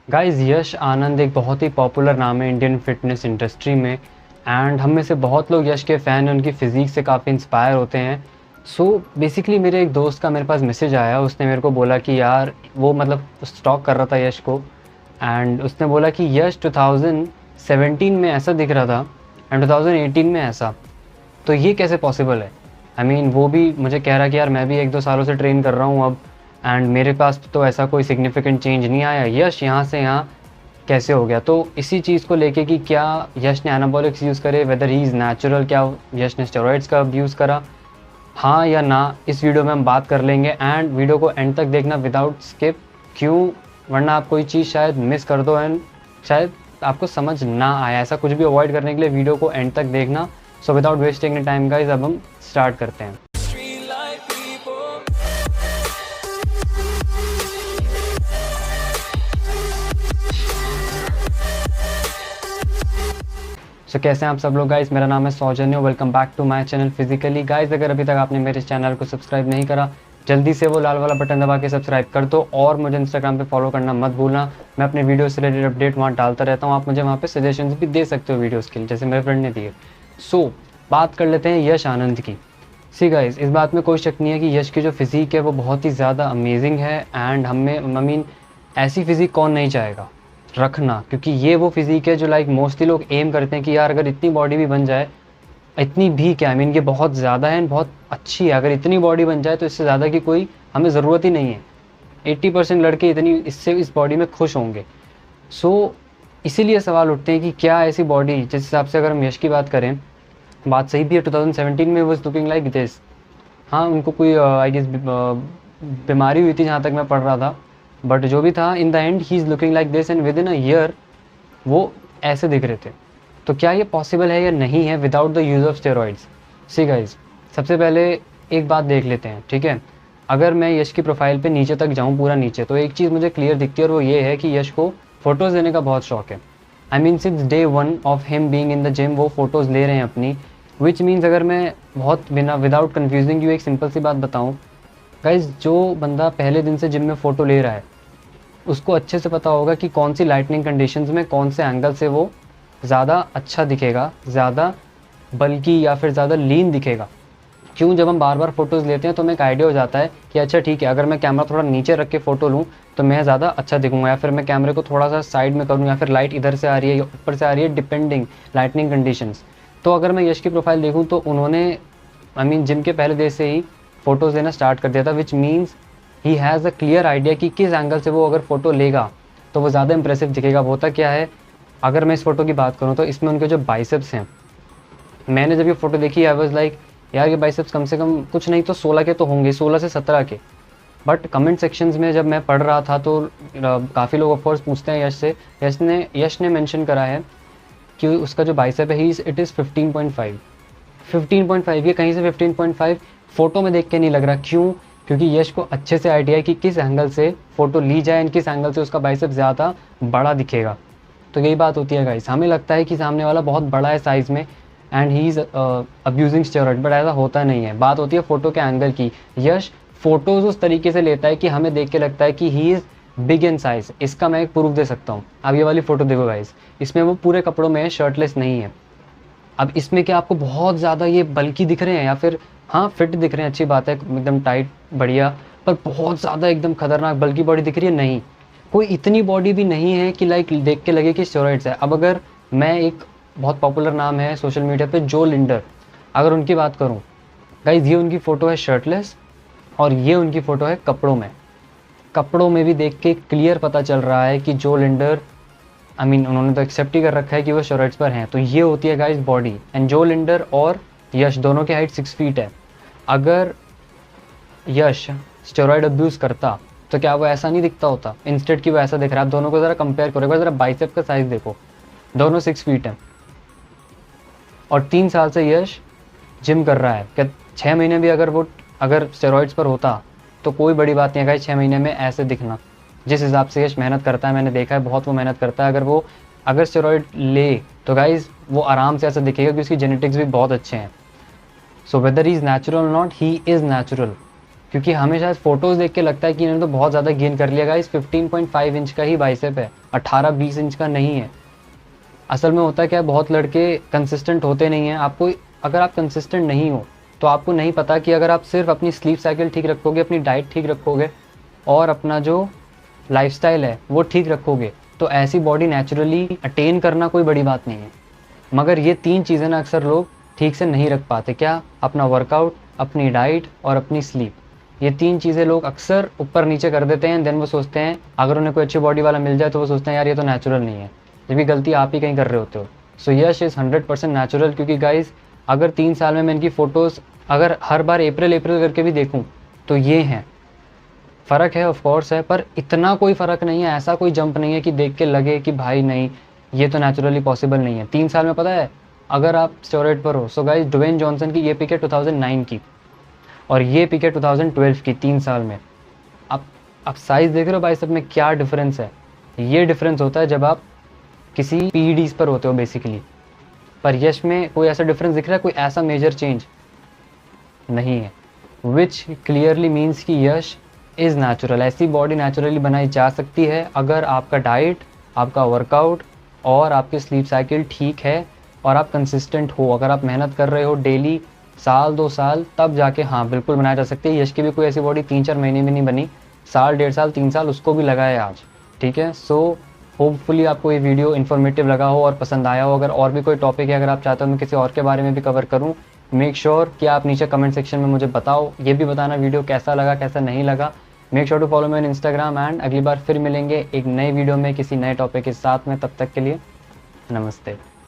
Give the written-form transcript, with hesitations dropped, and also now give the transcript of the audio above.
Guys यश आनंद एक बहुत ही popular नाम है इंडियन फिटनेस इंडस्ट्री में। एंड हम में से बहुत लोग यश के फ़ैन हैं, उनकी फ़िज़ीक से काफ़ी इंस्पायर होते हैं। सो बेसिकली मेरे एक दोस्त का मेरे पास मैसेज आया, उसने मेरे को बोला कि यार वो मतलब स्टॉक कर रहा था यश को। एंड उसने बोला कि यश 2017 में ऐसा दिख रहा था एंड 2018 में ऐसा, तो ये कैसे पॉसिबल है। आई मीन वो भी मुझे कह रहा कि यार मैं भी 1-2 सालों से ट्रेन कर रहा हूँ अब, एंड मेरे पास तो ऐसा कोई सिग्निफिकेंट चेंज नहीं आया, यश यहाँ से यहाँ कैसे हो गया। तो इसी चीज़ को लेके कि क्या यश ने एनाबॉलिक्स यूज़ करे, वेदर ही इज़ नेचुरल, क्या यश ने स्टेरॉइड्स का यूज़ करा, हाँ या ना, इस वीडियो में हम बात कर लेंगे। एंड वीडियो को एंड तक देखना विदाउट स्किप, क्यों, वरना आप कोई चीज़ शायद मिस कर दो एंड शायद आपको समझ ना आए। ऐसा कुछ भी अवॉइड करने के लिए वीडियो को एंड तक देखना। So without wasting any time guys, अब हम स्टार्ट करते हैं। सो कैसे हैं आप सब लोग गाइस, मेरा नाम है Saujanya, welcome back to my channel physically. Guys अगर अभी तक आपने मेरे चैनल को सब्सक्राइब नहीं करा, जल्दी से वो लाल वाला बटन दबा के सब्सक्राइब कर दो और मुझे इंस्टाग्राम पे फॉलो करना मत भूलना। मैं अपने वीडियो से रिलेटेड अपडेट वहाँ डालता रहता हूँ, आप मुझे वहाँ पे सजेशंस भी दे सकते हो वीडियोज़ के लिए, जैसे मेरे फ्रेंड ने दिए। सो बात कर लेते हैं यश आनंद की। सी गाइस, इस बात में कोई शक नहीं है कि यश की जो फिज़ीक है वो बहुत ही ज़्यादा अमेजिंग है। एंड हमें आई मीन ऐसी फिज़ीक कौन नहीं चाहेगा रखना, क्योंकि ये वो फिज़ीक है जो लाइक मोस्टली लोग एम करते हैं कि यार अगर इतनी बॉडी भी बन जाए, इतनी भी क्या, आई मीन ये बहुत ज़्यादा है, बहुत अच्छी है, अगर इतनी बॉडी बन जाए तो इससे ज़्यादा की कोई हमें ज़रूरत ही नहीं है। 80% लड़के इतनी इससे इस बॉडी में खुश होंगे। सो इसीलिए सवाल उठते हैं कि क्या ऐसी बॉडी, जिस हिसाब से अगर हम यश की बात करें, बात सही भी है, 2017 में वॉज लुकिंग लाइक दिस। हाँ, उनको कोई आई गेस बीमारी हुई थी जहाँ तक मैं पढ़ रहा था, बट जो भी था in the and he is looking like this and with in a year वो ऐसे दिख रहे थे। तो क्या ये पॉसिबल है या नहीं है without the use of steroids. See guys, सबसे पहले एक बात देख लेते हैं, ठीक है। अगर मैं यश की प्रोफाइल पे नीचे तक जाऊँ, पूरा नीचे, तो एक चीज़ मुझे क्लियर दिखती है और वो ये है कि यश को फ़ोटोज़ लेने का बहुत शौक है। I mean since day one of him being in the gym वो फ़ोटोज़ ले रहे हैं अपनी, विच मीन्स अगर मैं बहुत बिना विदाउट कन्फ्यूजिंग यू एक सिंपल सी बात बताऊँ गाइज, जो बंदा पहले दिन से जिम में फ़ोटो ले रहा है उसको अच्छे से पता होगा कि कौन सी लाइटनिंग कंडीशंस में कौन से एंगल से वो ज़्यादा अच्छा दिखेगा, ज़्यादा बल्कि या फिर ज़्यादा लीन दिखेगा। क्यों, जब हम बार बार फ़ोटोज़ लेते हैं तो हमें एक आइडिया हो जाता है कि अच्छा ठीक है, अगर मैं कैमरा थोड़ा नीचे रख के फ़ोटो लूँ तो मैं ज़्यादा अच्छा दिखूँगा, या फिर मैं कैमरे को थोड़ा सा साइड में करूँ, या फिर लाइट इधर से आ रही है या ऊपर से आ रही है, डिपेंडिंग लाइटनिंग कंडीशंस। तो अगर मैं यश की प्रोफाइल देखूँ तो उन्होंने आई मीन जिम के पहले दिन से ही फ़ोटोज़ लेना स्टार्ट कर दिया था, which means he has a clear idea कि किस एंगल से वो अगर फ़ोटो लेगा तो वो ज़्यादा इंप्रेसिव दिखेगा। वो होता क्या है, अगर मैं इस फ़ोटो की बात करूँ तो इसमें उनके जो बाइसेप्स हैं, मैंने जब ये फ़ोटो देखी आई वाज लाइक यार ये बाइसेप्स कम से कम कुछ नहीं तो 16 के तो होंगे, 16 से 17 के। बट कमेंट सेक्शंस में जब मैं पढ़ रहा था तो काफ़ी लोग ऑफकोर्स पूछते हैं यश से, यश ने मेंशन करा है कि उसका जो बाइसेप है इट इज़ 15.5। 15.5, ये कहीं से 15.5 फ़ोटो में देख के नहीं लग रहा। क्यों, क्योंकि यश को अच्छे से आइडिया है कि किस एंगल से फ़ोटो ली जाए एंड किस एंगल से उसका बाइसेप ज़्यादा बड़ा दिखेगा। तो यही बात होती है गाइस, हमें लगता है कि सामने वाला बहुत बड़ा है साइज़ में and he is abusing steroid, but ऐसा होता नहीं है। बात होती है फ़ोटो के एंगल की। यश फ़ोटोज़ उस तरीके से लेता है कि हमें देख के लगता है कि he is big in size. इसका मैं एक प्रूफ दे सकता हूँ। अब ये वाली फ़ोटो देखो गाइस, इसमें वो पूरे कपड़ों में है, शर्टलेस नहीं है। अब इसमें क्या आपको बहुत ज़्यादा ये बल्की दिख रहे हैं, या फिर हाँ फिट दिख रहे हैं, अच्छी बात है, एकदम टाइट बढ़िया, पर बहुत ज़्यादा एकदम खतरनाक बल्की बॉडी दिख रही है? नहीं, कोई इतनी बॉडी भी नहीं है कि लाइक देख के लगे कि स्टेरॉइड्स है। अब अगर मैं एक बहुत पॉपुलर नाम है सोशल मीडिया पे, जो लिंडर, अगर उनकी बात करूँ गाइज, ये उनकी फ़ोटो है शर्टलेस और ये उनकी फ़ोटो है कपड़ों में। कपड़ों में भी देख के क्लियर पता चल रहा है कि जो लिंडर आई मीन उन्होंने तो एक्सेप्ट ही कर रखा है कि वो स्टेरॉइड्स पर हैं। तो ये होती है गाइस बॉडी। एंड जो लिंडर और यश दोनों की हाइट 6 फीट है। अगर यश स्टेरॉइड अब्यूज़ करता तो क्या वो ऐसा नहीं दिखता होता, इंस्टेड कि वो ऐसा दिख रहा है। आप दोनों को ज़रा कंपेयर करो, एक बार ज़रा बाइसेप का साइज़ देखो, दोनों 6 फीट हैं और 3 साल से यश जिम कर रहा है। क्या 6 महीने भी अगर स्टेरॉइड्स पर होता तो कोई बड़ी बात नहीं है गाइस 6 महीने में ऐसे दिखना। जिस हिसाब से यश मेहनत करता है, मैंने देखा है बहुत वो मेहनत करता है। अगर स्टेरॉइड ले तो गाइज वो आराम से ऐसा दिखेगा क्योंकि उसकी जेनेटिक्स भी बहुत अच्छे हैं। So whether he is natural not, he is natural, क्योंकि हमें शायद फोटोज़ देख के लगता है कि इन्होंने तो बहुत ज़्यादा गेन कर लिया गाइस, 15.5 इंच का ही बाइसेप है, 18-20 इंच का नहीं है। असल में होता क्या है, बहुत लड़के कंसिस्टेंट होते नहीं हैं। आपको अगर आप कंसिस्टेंट नहीं हो तो आपको नहीं पता कि अगर आप सिर्फ अपनी स्लीप साइकिल ठीक रखोगे, अपनी डाइट ठीक रखोगे और अपना जो लाइफस्टाइल है वो ठीक रखोगे, तो ऐसी बॉडी नेचुरली अटेन करना कोई बड़ी बात नहीं है। मगर ये 3 चीज़ें ना अक्सर लोग ठीक से नहीं रख पाते। क्या? अपना वर्कआउट, अपनी डाइट और अपनी स्लीप। ये 3 चीज़ें लोग अक्सर ऊपर नीचे कर देते हैं। देन वो सोचते हैं अगर उन्हें कोई अच्छी बॉडी वाला मिल जाए तो वो सोचते हैं यार ये तो नेचुरल नहीं है, जबकि गलती आप ही कहीं कर रहे होते हो। सो यश इज़ 100% नेचुरल। क्योंकि गाइज अगर 3 साल में मैं इनकी फ़ोटोज़ अगर हर बार अप्रैल करके भी देखूँ तो ये हैं। फ़र्क है, ऑफ कोर्स है, पर इतना कोई फ़र्क नहीं है, ऐसा कोई जंप नहीं है कि देख के लगे कि भाई नहीं ये तो नेचुरली पॉसिबल नहीं है। 3 साल में पता है अगर आप स्टेरॉइड पर हो। सो गाइस ड्वेन जॉनसन की ये पिक है 2009 की और ये पिक है 2012 की, 3 साल में। आप साइज़ देख रहे हो भाई, सब में क्या डिफरेंस है। ये डिफरेंस होता है जब आप किसी पीईडीज़ पर होते हो बेसिकली। पर यश में कोई ऐसा डिफरेंस दिख रहा है, कोई ऐसा मेजर चेंज नहीं है, विच क्लियरली मीन्स कि यश इज़ नेचुरल। ऐसी बॉडी नेचुरली बनाई जा सकती है अगर आपका डाइट, आपका वर्कआउट और आपकी स्लीप साइकिल ठीक है और आप कंसिस्टेंट हो। अगर आप मेहनत कर रहे हो डेली साल 2 साल, तब जाके हाँ बिल्कुल बनाया जा सकती है। यश की भी कोई ऐसी बॉडी 3-4 महीने में नहीं बनी, साल, 1.5 साल, 3 साल उसको भी लगा है आज। ठीक है, सो होपफुली आपको ये वीडियो इन्फॉर्मेटिव लगा हो और पसंद आया हो। अगर और भी कोई टॉपिक है, अगर आप चाहते हो मैं किसी और के बारे में भी कवर करूँ, मेक श्योर कि आप नीचे कमेंट सेक्शन में मुझे बताओ। ये भी बताना वीडियो कैसा लगा, कैसा नहीं लगा। Make sure to follow me on Instagram and अगली बार फिर मिलेंगे एक नए वीडियो में किसी नए टॉपिक के साथ में। तब तक के लिए नमस्ते।